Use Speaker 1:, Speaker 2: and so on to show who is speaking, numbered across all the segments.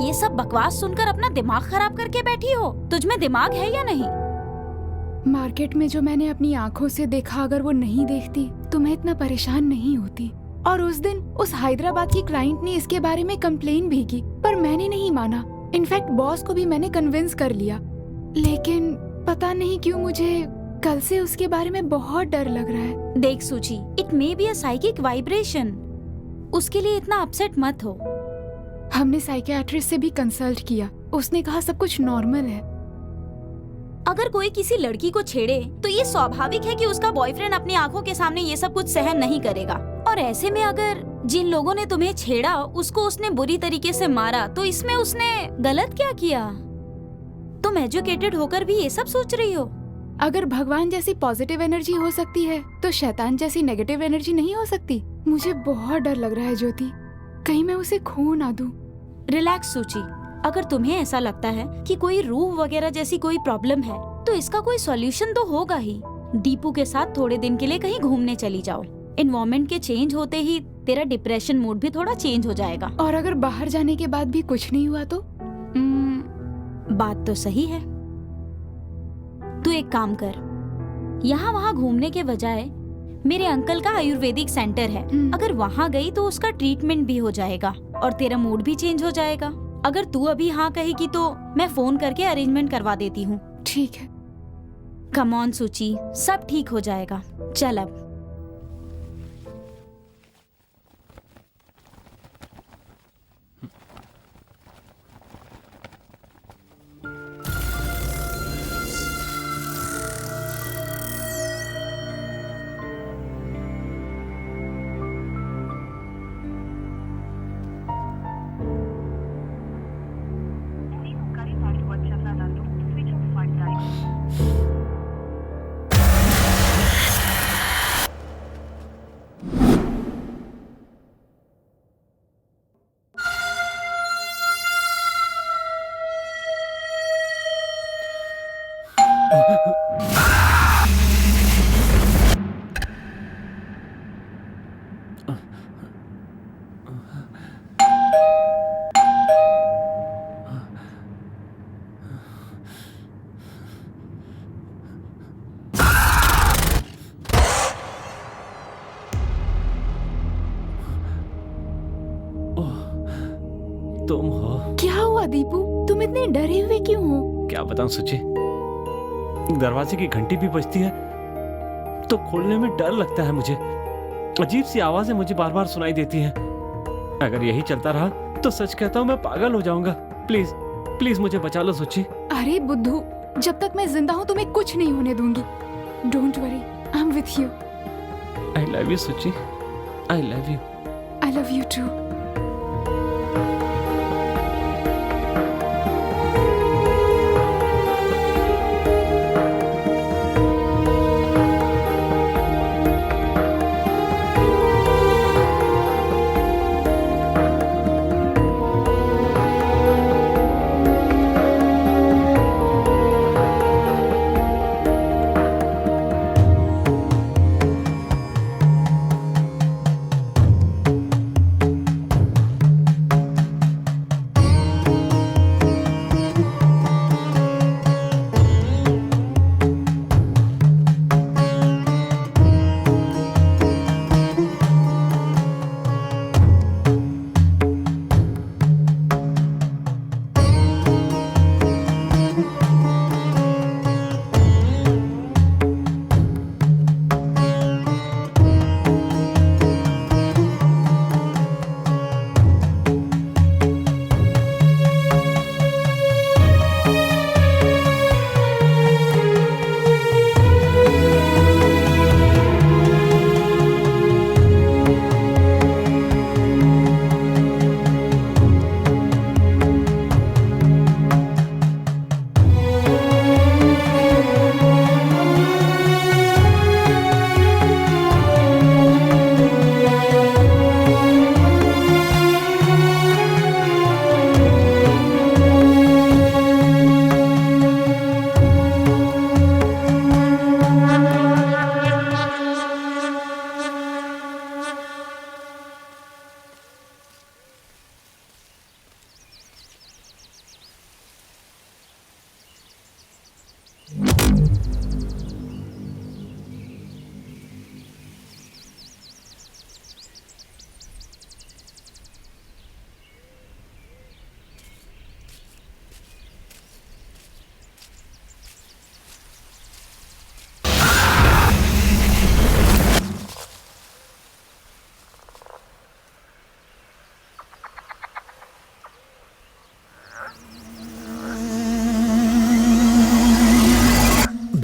Speaker 1: ये सब बकवास सुनकर अपना दिमाग खराब करके बैठी हो। तुझ में दिमाग है या नहीं?
Speaker 2: मार्केट में जो मैंने अपनी आंखों से देखा, अगर वो नहीं देखती तो मैं इतना परेशान नहीं होती। और उस दिन उस हैदराबाद की क्लाइंट ने इसके बारे में कंप्लेन भी की, पर मैंने नहीं माना। इनफैक्ट बॉस को भी मैंने कन्विंस कर लिया। लेकिन पता नहीं क्यों मुझे कल से उसके बारे में बहुत डर लग रहा है।
Speaker 1: देख सूची, it may be a psychic vibration. उसके लिए इतना अपसेट मत हो।
Speaker 2: हमने साइकियाट्रिस्ट से भी कंसल्ट किया, उसने कहा सब कुछ नॉर्मल है।
Speaker 1: अगर कोई किसी लड़की को छेड़े तो ये स्वाभाविक है कि उसका बॉयफ्रेंड अपनी आंखों के सामने ये सब कुछ सहन नहीं करेगा। और ऐसे में अगर जिन लोगों ने तुम्हें छेड़ा उसको उसने बुरी तरीके से मारा, तो इसमें उसने गलत क्या किया? तुम एजुकेटेड होकर भी ये सब सोच रही हो।
Speaker 2: अगर भगवान जैसी पॉजिटिव एनर्जी हो सकती है तो शैतान जैसी नेगेटिव एनर्जी नहीं हो सकती? मुझे बहुत डर लग रहा है ज्योति, कहीं मैं उसे खो ना दूं।
Speaker 1: रिलैक्स सूची, अगर तुम्हें ऐसा लगता है कि कोई रूह वगैरह जैसी कोई प्रॉब्लम है तो इसका कोई सॉल्यूशन तो होगा ही। दीपू के साथ थोड़े दिन के लिए कहीं घूमने चली जाओ। एनवायरनमेंट के चेंज होते ही तेरा डिप्रेशन मूड भी थोड़ा चेंज हो जाएगा।
Speaker 2: और अगर बाहर जाने के बाद भी कुछ नहीं हुआ तो?
Speaker 1: बात तो सही है। तू एक काम कर, यहाँ वहाँ घूमने के बजाय मेरे अंकल का आयुर्वेदिक सेंटर है, अगर वहाँ गई तो उसका ट्रीटमेंट भी हो जाएगा और तेरा मूड भी चेंज हो जाएगा। अगर तू अभी हाँ कहेगी तो मैं फोन करके अरेंजमेंट करवा देती हूँ।
Speaker 2: ठीक है।
Speaker 1: कम ऑन सूची, सब ठीक हो जाएगा। चल अब।
Speaker 3: तुम हो?
Speaker 2: क्या हुआ दीपू, तुम इतने डरे हुए क्यों हो?
Speaker 3: क्या बताऊं सुची, दरवाजे की घंटी भी बजती है तो खोलने में डर लगता है मुझे। अजीब सी आवाजें मुझे बार बार सुनाई देती हैं। अगर यही चलता रहा तो सच कहता हूं मैं पागल हो जाऊंगा। प्लीज प्लीज मुझे बचा लो सुची।
Speaker 2: अरे बुद्धू, जब तक मैं जिंदा हूँ तुम्हें कुछ नहीं होने दूंगी। Don't worry, I am with you.
Speaker 3: I love you Suchi, I love you.
Speaker 2: I love you too.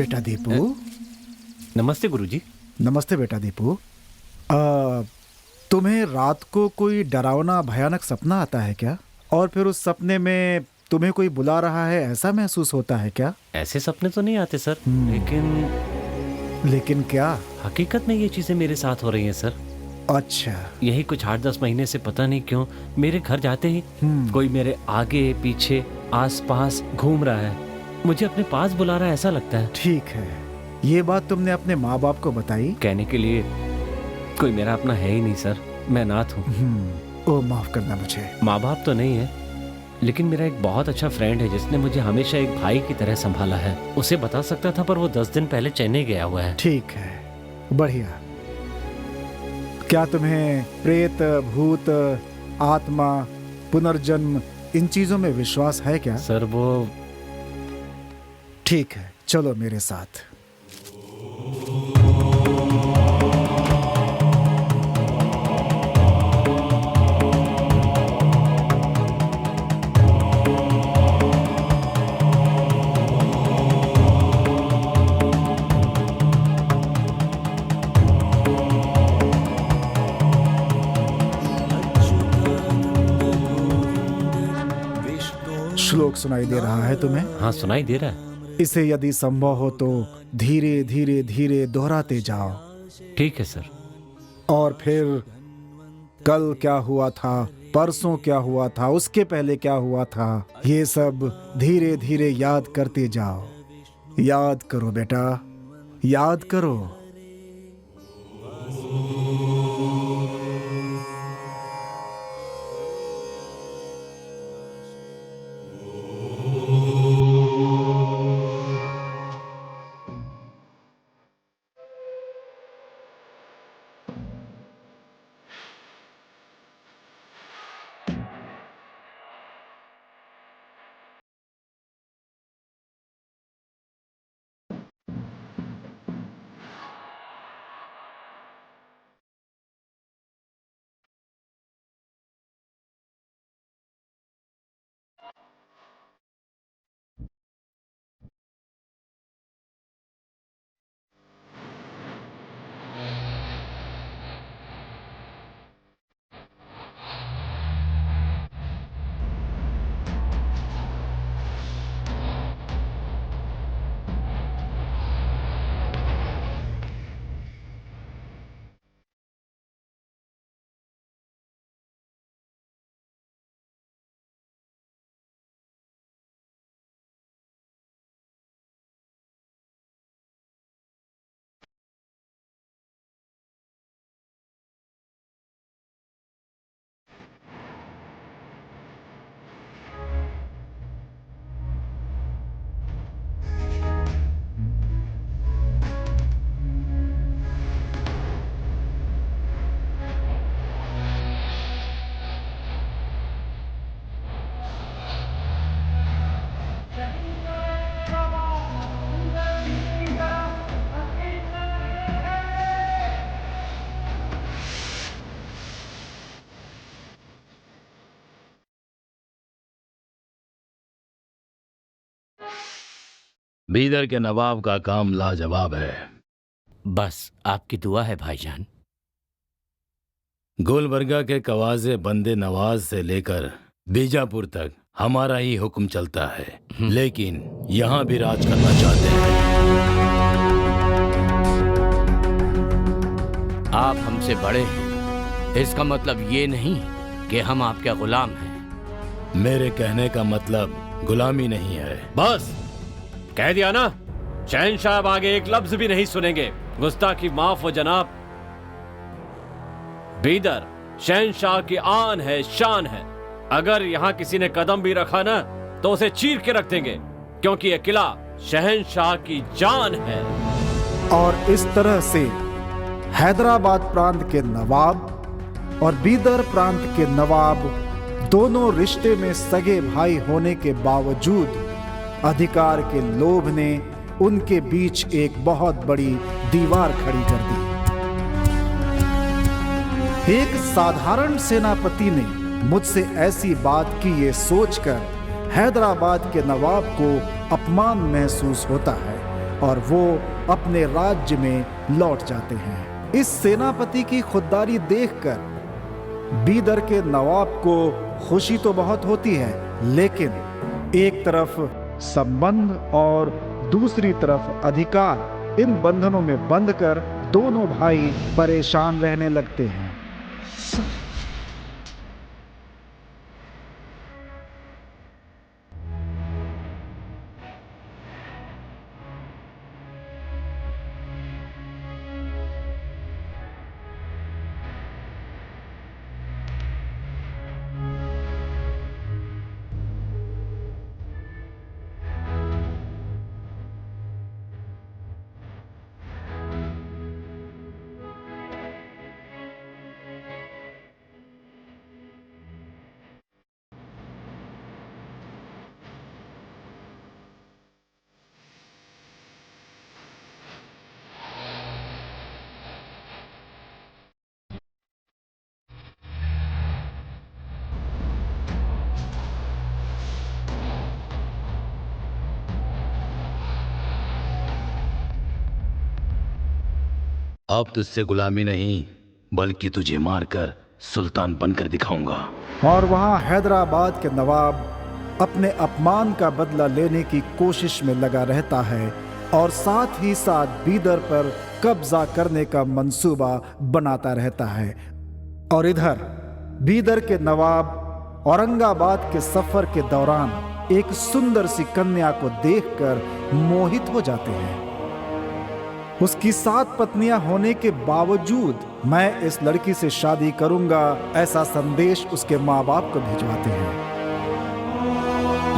Speaker 4: बेटा दीपू।
Speaker 3: नमस्ते गुरुजी।
Speaker 4: नमस्ते बेटा दीपू। तुम्हें रात को कोई डरावना भयानक सपना आता है क्या? और फिर उस सपने में तुम्हें कोई बुला रहा है, ऐसा महसूस होता है क्या?
Speaker 3: ऐसे सपने तो नहीं आते सर,
Speaker 4: लेकिन क्या?
Speaker 3: हकीकत में ये चीजें मेरे साथ हो रही हैं सर।
Speaker 4: अच्छा।
Speaker 3: यही कुछ 8-10 महीने से पता नहीं क्यों मेरे घर जाते ही कोई मेरे आगे पीछे आसपास घूम रहा है, मुझे अपने पास बुला रहा है, ऐसा लगता है।
Speaker 4: ठीक है, ये बात तुमने अपने माँ बाप को बताई?
Speaker 3: कहने के लिए कोई मेरा अपना है ही नहीं सर, मैं अनाथ हूँ।
Speaker 4: ओ माफ करना मुझे।
Speaker 3: माँ बाप तो नहीं है, लेकिन मेरा एक बहुत अच्छा फ्रेंड है जिसने मुझे हमेशा एक भाई की तरह संभाला है। उसे बता सकता था पर वो 10 दिन पहले चेन्नई गया हुआ है।
Speaker 4: ठीक है, बढ़िया। क्या तुम्हें प्रेत, भूत, आत्मा, पुनर्जन्म, इन चीजों में विश्वास है क्या?
Speaker 3: सर वो
Speaker 4: ठीक है, चलो मेरे साथ। श्लोक सुनाई दे रहा है तुम्हें?
Speaker 3: हाँ सुनाई दे रहा है।
Speaker 4: इसे यदि संभव हो तो धीरे धीरे धीरे दोहराते जाओ।
Speaker 3: ठीक है सर।
Speaker 4: और फिर कल क्या हुआ था, परसों क्या हुआ था, उसके पहले क्या हुआ था, ये सब धीरे धीरे याद करते जाओ। याद करो बेटा, याद करो।
Speaker 5: बीदर के नवाब का काम लाजवाब है।
Speaker 6: बस आपकी दुआ है भाईजान।
Speaker 5: गुलबर्गा के कवाजे बंदे नवाज से लेकर बीजापुर तक हमारा ही हुक्म चलता है, लेकिन यहाँ भी राज करना चाहते हैं।
Speaker 6: आप हमसे बड़े हैं, इसका मतलब ये नहीं कि हम आपके गुलाम हैं।
Speaker 5: मेरे कहने का मतलब गुलामी नहीं है।
Speaker 3: बस कह दिया ना, शहंशाह अब आगे एक लफ्ज भी नहीं सुनेंगे। गुस्ताखी माफ हो जनाब। बीदर शहंशाह की आन है, शान है। अगर यहाँ किसी ने कदम भी रखा ना तो उसे चीर के रख देंगे, क्योंकि यह किला शहंशाह की जान है।
Speaker 4: और इस तरह से हैदराबाद प्रांत के नवाब और बीदर प्रांत के नवाब दोनों रिश्ते में सगे भाई होने के बावजूद अधिकार के लोभ ने उनके बीच एक बहुत बड़ी दीवार खड़ी कर दी। एक साधारण सेनापति ने मुझसे ऐसी बात की ये सोचकर हैदराबाद के नवाब को अपमान महसूस होता है, और वो अपने राज्य में लौट जाते हैं। इस सेनापति की खुददारी देखकर बीदर के नवाब को खुशी तो बहुत होती है, लेकिन एक तरफ संबंध और दूसरी तरफ अधिकार, इन बंधनों में बंधकर दोनों भाई परेशान रहने लगते हैं।
Speaker 5: अब तुझसे गुलामी नहीं, बल्कि तुझे मारकर सुल्तान बनकर दिखाऊंगा।
Speaker 4: और वहां हैदराबाद के नवाब अपने अपमान का बदला लेने की कोशिश में लगा रहता है और साथ ही साथ बीदर पर कब्जा करने का मंसूबा बनाता रहता है। और इधर बीदर के नवाब औरंगाबाद के सफर के दौरान एक सुंदर सी कन्या को देखकर मोहित हो जाते हैं। उसकी 7 पत्नियां होने के बावजूद मैं इस लड़की से शादी करूंगा, ऐसा संदेश उसके माँ बाप को भिजवाते हैं।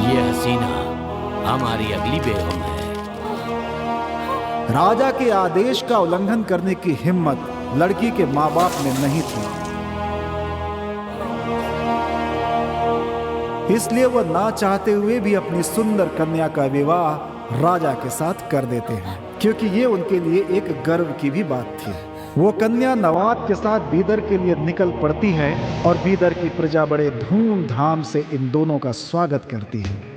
Speaker 6: ये हसीना हमारी अगली बेगम है।
Speaker 4: राजा के आदेश का उल्लंघन करने की हिम्मत लड़की के माँ बाप में नहीं थी, इसलिए वह ना चाहते हुए भी अपनी सुंदर कन्या का विवाह राजा के साथ कर देते हैं, क्योंकि ये उनके लिए एक गर्व की भी बात थी। वो कन्या नवाब के साथ बीदर के लिए निकल पड़ती है और बीदर की प्रजा बड़े धूमधाम से इन दोनों का स्वागत करती है।